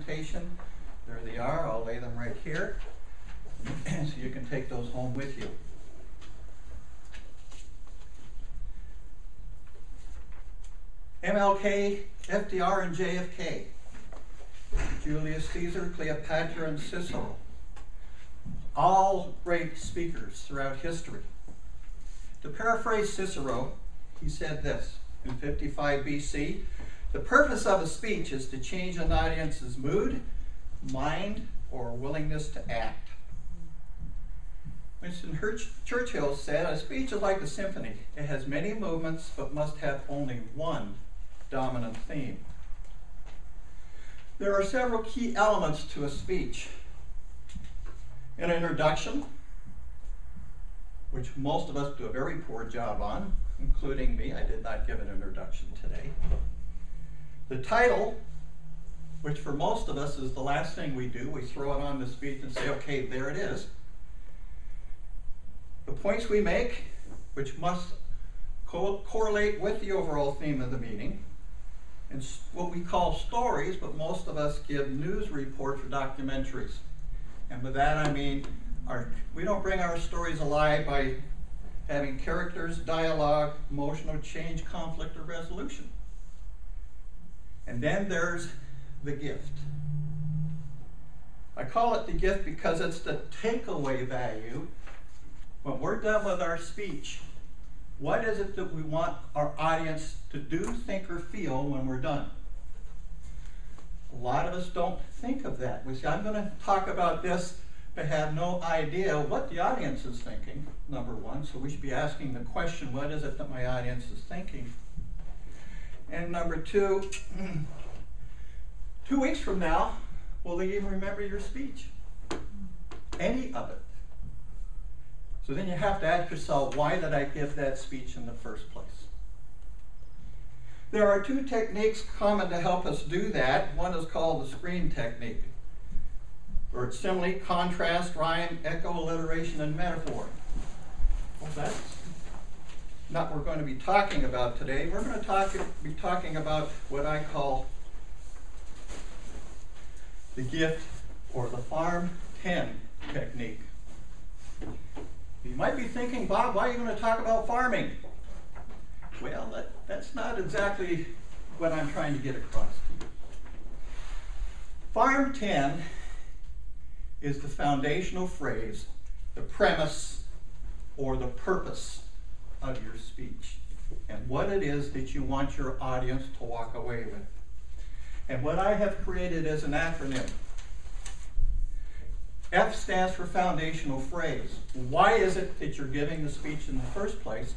presentation. There they are. I'll lay them right here. So you can take those home with you. MLK, FDR, and JFK. Julius Caesar, Cleopatra, and Cicero. All great speakers throughout history. To paraphrase Cicero, he said this in 55 BC, "The purpose of a speech is to change an audience's mood, mind, or willingness to act." Winston Churchill said, "A speech is like a symphony. It has many movements, but must have only one dominant theme." There are several key elements to a speech. An introduction, which most of us do a very poor job on, including me. I did not give an introduction today. The title, which for most of us is the last thing we do. We throw it on the speech and say, okay, there it is. The points we make, which must correlate with the overall theme of the meeting, and what we call stories, but most of us give news reports or documentaries. And with that I mean, we don't bring our stories alive by having characters, dialogue, emotional change, conflict, or resolution. And then there's the gift. I call it the gift because it's the takeaway value. When we're done with our speech, what is it that we want our audience to do, think, or feel when we're done? A lot of us don't think of that. We say, I'm going to talk about this, but have no idea what the audience is thinking, number one. So we should be asking the question, what is it that my audience is thinking? And number two, 2 weeks from now, will they even remember your speech? Any of it. So then you have to ask yourself, why did I give that speech in the first place? There are two techniques common to help us do that. One is called the screen technique, where it's simile, contrast, rhyme, echo, alliteration, and metaphor. Well, that's not what we're going to be talking about today. We're going to be talking about what I call the gift or the Farm 10 technique. You might be thinking, Bob, why are you going to talk about farming? Well, that's not exactly what I'm trying to get across to you. Farm 10 is the foundational phrase, the premise, or the purpose of your speech, and what it is that you want your audience to walk away with. And what I have created is an acronym. F stands for foundational phrase. Why is it that you're giving the speech in the first place?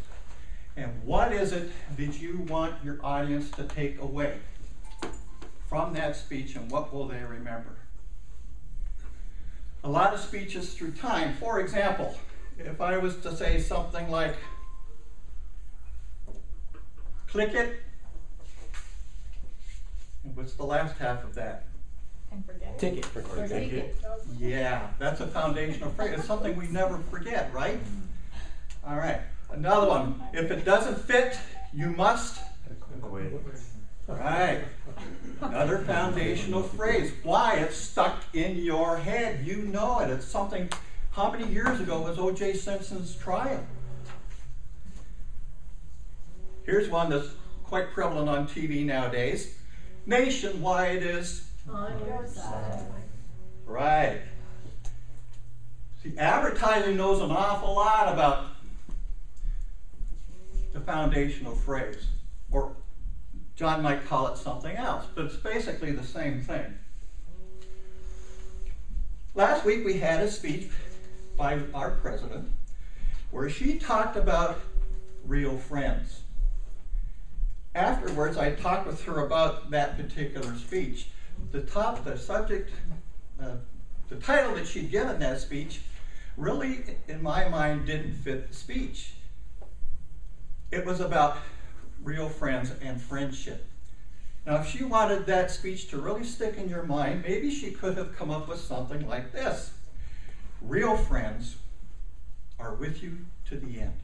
And what is it that you want your audience to take away from that speech, and what will they remember? A lot of speeches through time. For example, if I was to say something like, click it, and what's the last half of that? And forget. Ticket. Forget. Yeah, that's a foundational phrase. It's something we never forget, right? All right. Another one. If it doesn't fit, you must. Right. Another foundational phrase. Why? It's stuck in your head. You know it. It's something. How many years ago was O.J. Simpson's trial? Here's one that's quite prevalent on TV nowadays. Nationwide is On your side. right. See, advertising knows an awful lot about the foundational phrase, or John might call it something else, but it's basically the same thing. Last week we had a speech by our president where she talked about real friends. Afterwards, I talked with her about that particular speech. The title that she'd given that speech really, in my mind, didn't fit the speech. It was about real friends and friendship. Now, if she wanted that speech to really stick in your mind, maybe she could have come up with something like this. Real friends are with you to the end.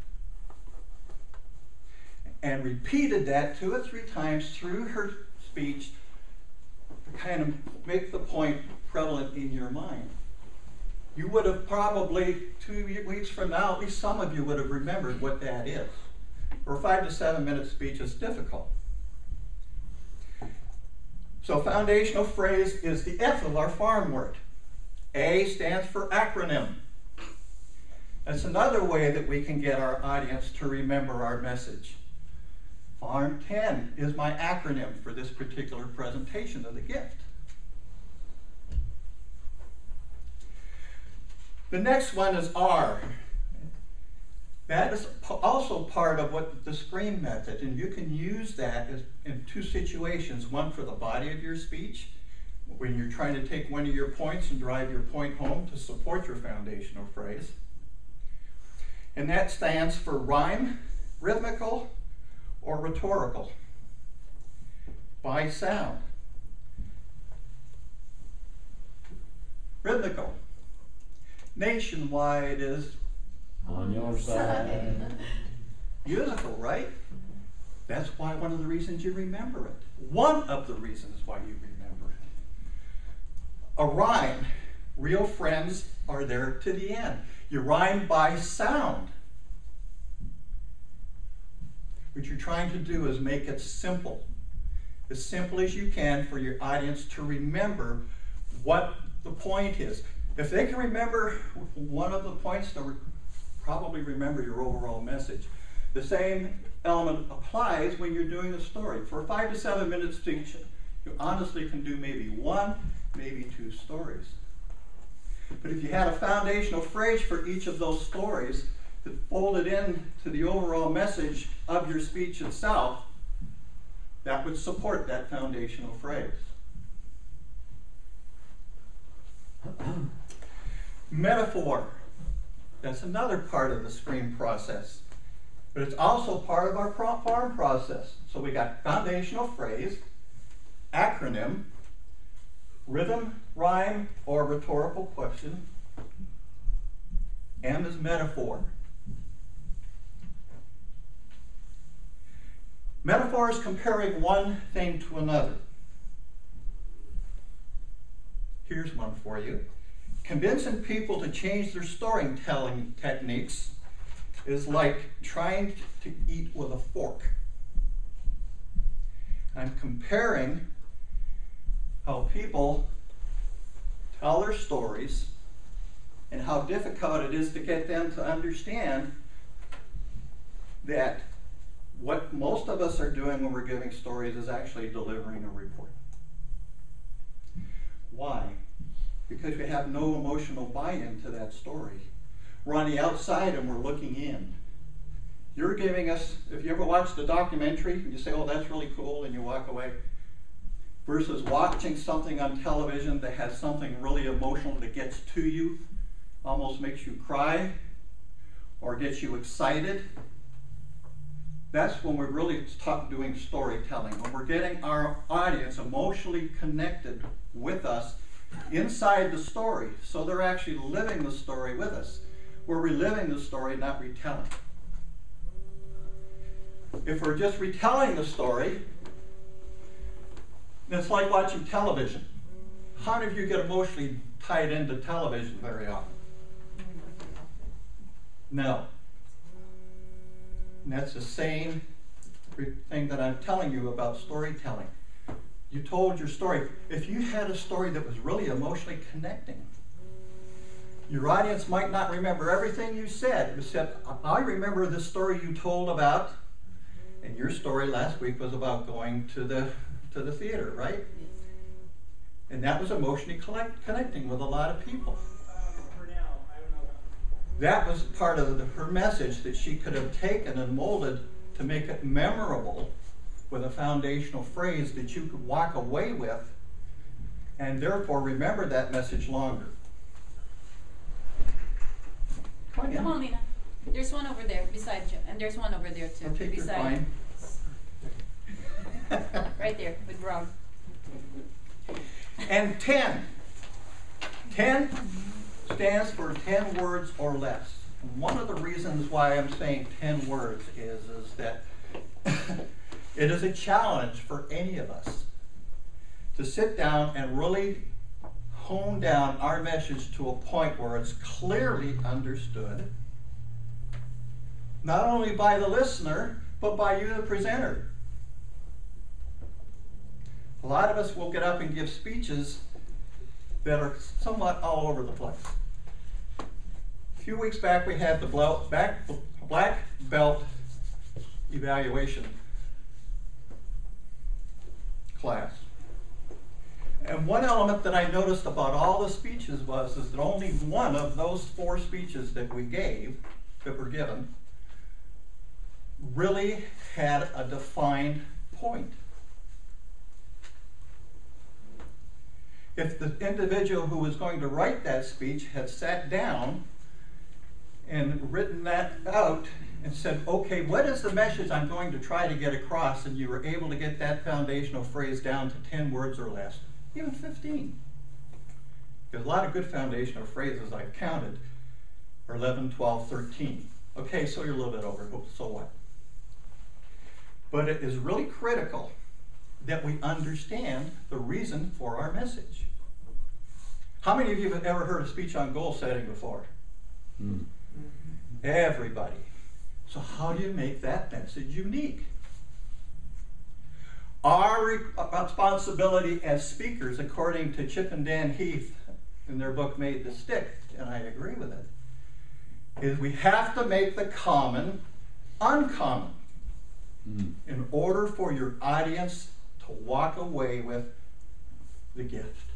And repeated that 2 or 3 times through her speech, kind of make the point prevalent in your mind. You would have probably, 2 weeks from now, at least some of you would have remembered what that is. For a 5 to 7 minute speech is difficult. So foundational phrase is the F of our farm word. A stands for acronym. That's another way that we can get our audience to remember our message. Farm 10 is my acronym for this particular presentation of the gift. The next one is R. That is also part of what the SCREAM method, and you can use that in two situations. One for the body of your speech, when you're trying to take one of your points and drive your point home to support your foundational phrase. And that stands for rhyme, rhythmical, or rhetorical, by sound. Rhythmical. Nationwide is on your side. Musical, right? That's why one of the reasons you remember it. One of the reasons why you remember it. A rhyme. Real friends are there to the end. You rhyme by sound. What you're trying to do is make it simple as you can for your audience to remember what the point is. If they can remember one of the points, they'll probably remember your overall message. The same element applies when you're doing a story. For a 5 to 7 minute speech, you honestly can do maybe 1, maybe 2 stories. But if you had a foundational phrase for each of those stories that folded in to the overall message of your speech itself, that would support that foundational phrase. Metaphor. That's another part of the SCREAM process. But it's also part of our farm process. So we got foundational phrase, acronym, rhythm, rhyme, or rhetorical question. M is metaphor. Metaphor is comparing one thing to another. Here's one for you. Convincing people to change their storytelling techniques is like trying to eat with a fork. I'm comparing how people tell their stories and how difficult it is to get them to understand that what most of us are doing when we're giving stories is actually delivering a report. Why? Because we have no emotional buy-in to that story. We're on the outside and we're looking in. You're giving us, if you ever watched a documentary, and you say, oh, that's really cool, and you walk away, versus watching something on television that has something really emotional that gets to you, almost makes you cry, or gets you excited. That's when we're really doing storytelling, when we're getting our audience emotionally connected with us inside the story, so they're actually living the story with us. We're reliving the story, not retelling. If we're just retelling the story, it's like watching television. How many of you get emotionally tied into television very often? No. And that's the same thing that I'm telling you about storytelling. You told your story. If you had a story that was really emotionally connecting, your audience might not remember everything you said. It said, I remember the story you told about, and your story last week was about going to the theater, right? And that was emotionally connecting with a lot of people. That was part of her message that she could have taken and molded to make it memorable with a foundational phrase that you could walk away with and therefore remember that message longer. Come on, Lena. There's one over there beside you, and there's one over there too. I'll take your beside fine. right there with Brown. And 10. 10 stands for 10 words or less. And one of the reasons why I'm saying 10 words is that it is a challenge for any of us to sit down and really hone down our message to a point where it's clearly understood, not only by the listener, but by you, the presenter. A lot of us will get up and give speeches that are somewhat all over the place. A few weeks back, we had the black belt evaluation class. And one element that I noticed about all the speeches is that only one of those 4 speeches that we gave, that were given, really had a defined point. If the individual who was going to write that speech had sat down and written that out and said, okay, what is the message I'm going to try to get across, and you were able to get that foundational phrase down to 10 words or less, even 15. There's a lot of good foundational phrases I've counted, are 11, 12, 13. Okay, so you're a little bit over, so what? But it is really critical that we understand the reason for our message. How many of you have ever heard a speech on goal setting before? Mm. Everybody. So how do you make that message unique? Our responsibility as speakers, according to Chip and Dan Heath in their book Made to Stick, and I agree with it, is we have to make the common uncommon in order for your audience to walk away with the gift.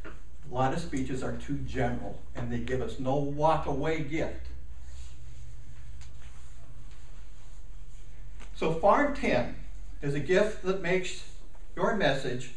A lot of speeches are too general, and they give us no walk-away gift. So Farm 10 is a gift that makes your message